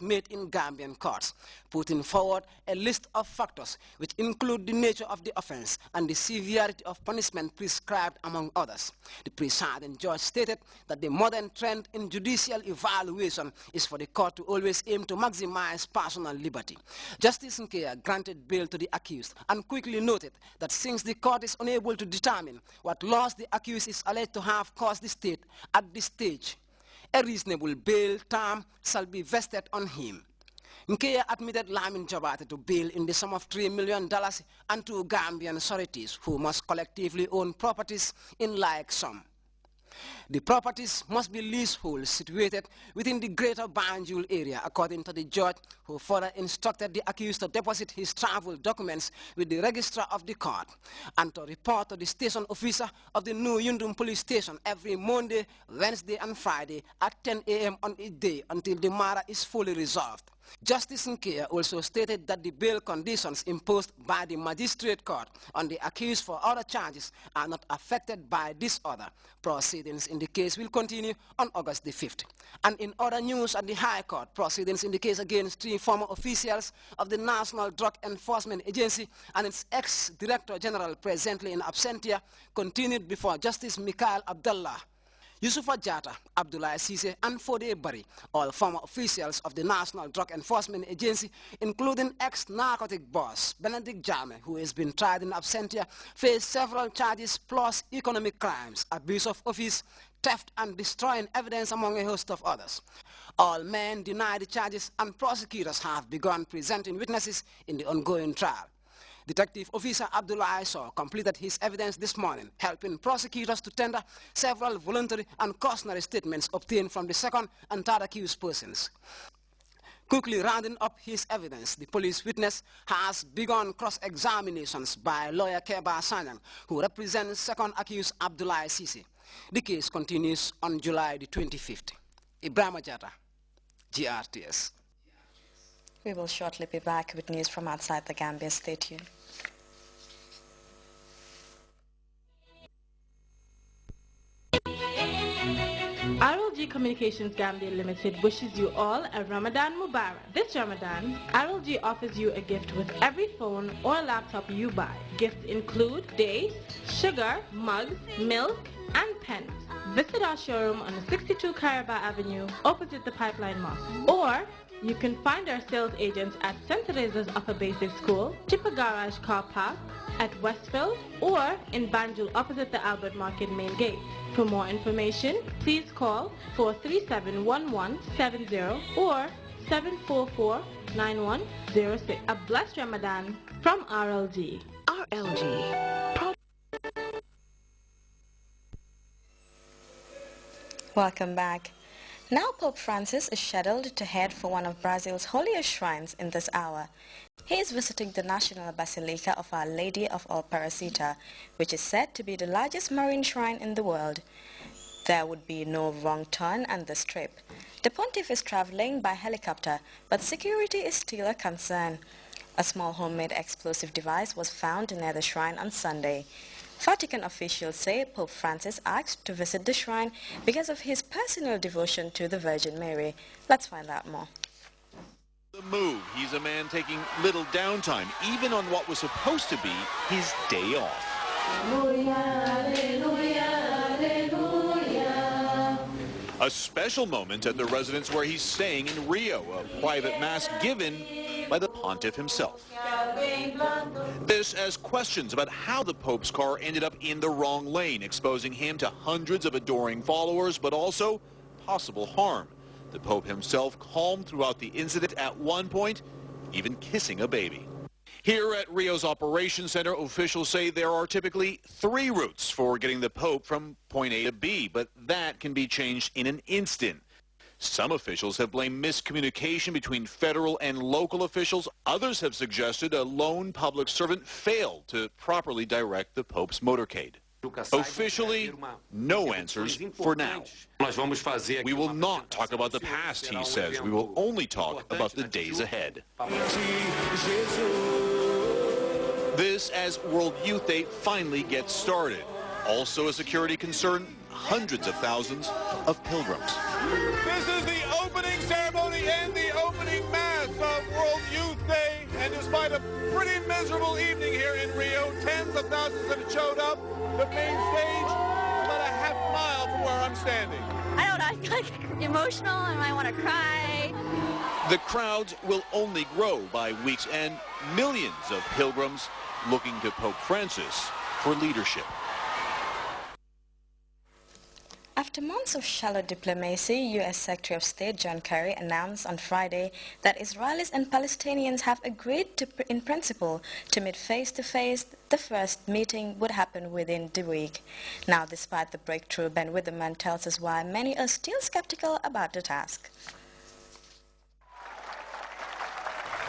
made in Gambian courts, putting forward a list of factors which include the nature of the offense and the severity of punishment prescribed, among others. The presiding judge stated that the modern trend in judicial evaluation is for the court to always aim to maximize personal liberty. Justice Nkea granted bail to the accused and quickly noted that since the court is unable to determine what loss the accused is alleged to have caused the state at this stage, a reasonable bail term shall be vested on him. Nkea admitted Lamin Jabate to bail in the sum of $3 million and 2 Gambian sureties who must collectively own properties in like sum. The properties must be leaseholds situated within the greater Banjul area, according to the judge, who further instructed the accused to deposit his travel documents with the registrar of the court and to report to the station officer of the New Yundum police station every Monday, Wednesday and Friday at 10 a.m. on each day until the matter is fully resolved. Justice Nkea also stated that the bail conditions imposed by the magistrate court on the accused for other charges are not affected by this order. Proceedings in the case will continue on August the 5th. And in other news at the High Court, proceedings in the case against 3 former officials of the National Drug Enforcement Agency and its ex-Director General presently in absentia continued before Justice Mikhail Abdullah, Yusufa Jata, Abdullah Sise, and Fode Bari, all former officials of the National Drug Enforcement Agency, including ex-narcotic boss Benedict Jame, who has been tried in absentia, face several charges plus economic crimes, abuse of office, theft, and destroying evidence, among a host of others. All men deny the charges, and prosecutors have begun presenting witnesses in the ongoing trial. Detective Officer Abdullah Isaw completed his evidence this morning, helping prosecutors to tender several voluntary and cautionary statements obtained from the second and third accused persons. Quickly rounding up his evidence, the police witness has begun cross-examinations by lawyer Keba Sanyang, who represents second accused Abdullah Sisi. The case continues on July the 25th. Ibrahim Jata, GRTS. We will shortly be back with news from outside the Gambia. Stay tuned. RLG Communications Gambia Limited wishes you all a Ramadan Mubarak. This Ramadan, RLG offers you a gift with every phone or laptop you buy. Gifts include dates, sugar, mugs, milk, and pens. Visit our showroom on 62 Caraba Avenue, opposite the Pipeline Mosque. Or you can find our sales agents at St. Teresa's Upper Basic School, Chippa Garage Car Park, at Westfield, or in Banjul opposite the Albert Market main gate. For more information, please call 437-1170 or 744-9106. A blessed Ramadan from RLG. RLG. Welcome back. Now Pope Francis is scheduled to head for one of Brazil's holiest shrines in this hour. He is visiting the National Basilica of Our Lady of Aparecida, which is said to be the largest marine shrine in the world. There would be no wrong turn on this trip. The pontiff is traveling by helicopter, but security is still a concern. A small homemade explosive device was found near the shrine on Sunday. Vatican officials say Pope Francis asked to visit the shrine because of his personal devotion to the Virgin Mary. Let's find out more. The move. He's a man taking little downtime, even on what was supposed to be his day off. A special moment at the residence where he's staying in Rio, a private mass given by the pontiff himself. This as questions about how the Pope's car ended up in the wrong lane, exposing him to hundreds of adoring followers, but also possible harm. The Pope himself calm throughout the incident, at one point even kissing a baby. Here at Rio's Operations Center, officials say there are typically 3 routes for getting the Pope from point A to B, but that can be changed in an instant. Some officials have blamed miscommunication between federal and local officials. Others have suggested a lone public servant failed to properly direct the Pope's motorcade. Officially, no answers for now. We will not talk about the past, he says. We will only talk about the days ahead. This as World Youth Day finally gets started. Also a security concern, hundreds of thousands of pilgrims. This is the opening ceremony and the opening mass of World Youth Day, and despite a pretty miserable evening here in Rio, tens of thousands have showed up. The main stage is about a half mile from where I'm standing. I don't know, I feel like emotional and I want to cry. The crowds will only grow by week's end. Millions of pilgrims looking to Pope Francis for leadership. After months of shallow diplomacy, U.S. Secretary of State John Kerry announced on Friday that Israelis and Palestinians have agreed to, in principle to meet face-to-face. The first meeting would happen within the week. Now, despite the breakthrough, Ben Witherman tells us why many are still skeptical about the task.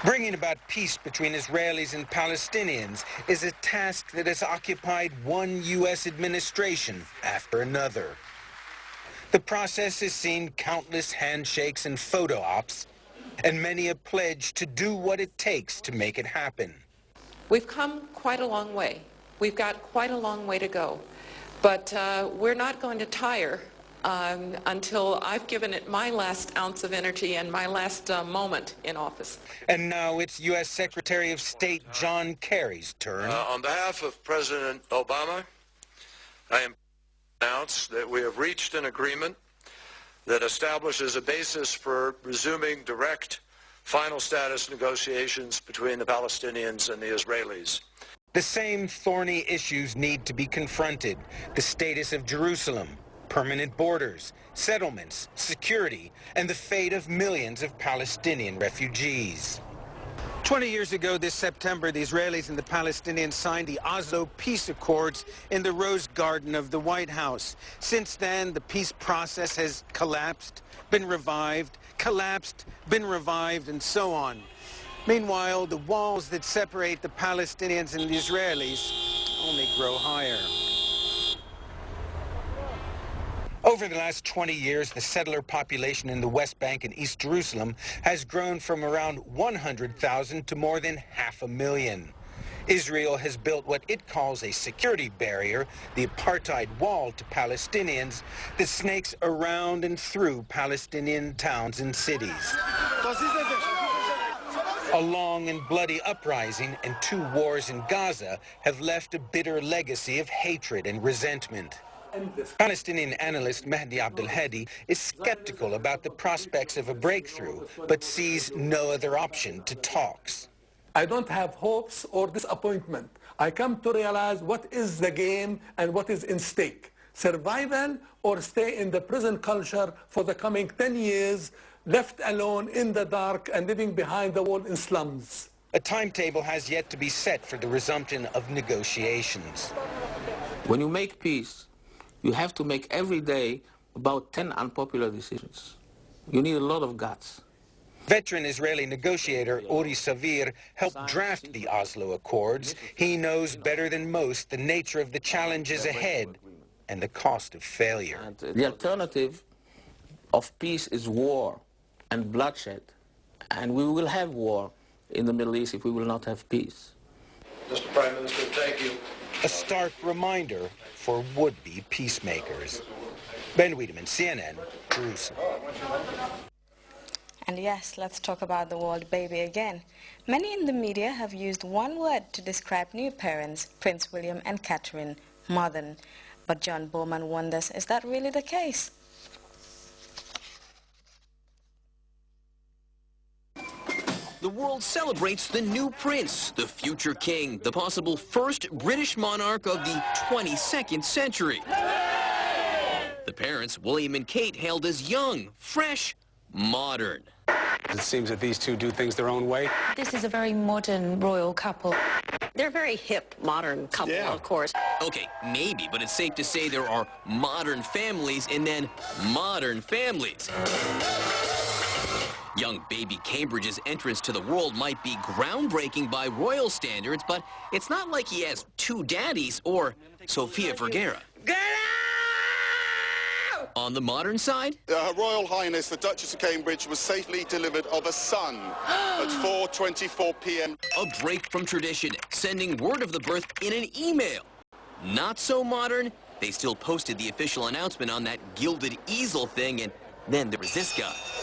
Bringing about peace between Israelis and Palestinians is a task that has occupied one U.S. administration after another. The process has seen countless handshakes and photo ops, and many have pledged to do what it takes to make it happen. We've come quite a long way. We've got quite a long way to go. But we're not going to tire until I've given it my last ounce of energy and my last moment in office. And now it's U.S. Secretary of State John Kerry's turn. On behalf of President Obama, I am announce that we have reached an agreement that establishes a basis for resuming direct final status negotiations between the Palestinians and the Israelis. The same thorny issues need to be confronted: the status of Jerusalem, permanent borders, settlements, security, and the fate of millions of Palestinian refugees. 20 years ago this September, the Israelis and the Palestinians signed the Oslo Peace Accords in the Rose Garden of the White House. Since then, the peace process has collapsed, been revived, collapsed, been revived, and so on. Meanwhile, the walls that separate the Palestinians and the Israelis only grow higher. Over the last 20 years, the settler population in the West Bank and East Jerusalem has grown from around 100,000 to more than 500,000. Israel has built what it calls a security barrier, the apartheid wall to Palestinians, that snakes around and through Palestinian towns and cities. A long and bloody uprising and 2 wars in Gaza have left a bitter legacy of hatred and resentment. Palestinian analyst Mahdi Abdel-Hadi is skeptical about the prospects of a breakthrough, but sees no other option to talks. I don't have hopes or disappointment. I come to realize what is the game and what is in stake. Survival or stay in the prison culture for the coming 10 years, left alone in the dark and living behind the wall in slums. A timetable has yet to be set for the resumption of negotiations. When you make peace, you have to make every day about 10 unpopular decisions. You need a lot of guts. Veteran Israeli negotiator Uri Savir helped draft the Oslo Accords. He knows better than most the nature of the challenges ahead and the cost of failure. The alternative of peace is war and bloodshed. And we will have war in the Middle East if we will not have peace. Mr. Prime Minister, thank you. A stark reminder for would-be peacemakers. Ben Wiedemann, CNN, Jerusalem. And yes, let's talk about the word baby again. Many in the media have used one word to describe new parents, Prince William and Catherine, modern. But John Bowman wonders, is that really the case? The world celebrates the new prince, the future king, the possible first British monarch of the 22nd century. The parents, William and Kate, hailed as young, fresh, modern. It seems that these two do things their own way. This is a very modern royal couple. They're a very hip, modern couple, of course. Okay, maybe, but it's safe to say there are modern families and then modern families. Young baby Cambridge's entrance to the world might be groundbreaking by royal standards, but it's not like he has 2 daddies or Sofia Vergara. On the modern side? Her Royal Highness, the Duchess of Cambridge, was safely delivered of a son at 4:24 p.m. A break from tradition, sending word of the birth in an email. Not so modern, They still posted the official announcement on that gilded easel thing, and then there was this guy.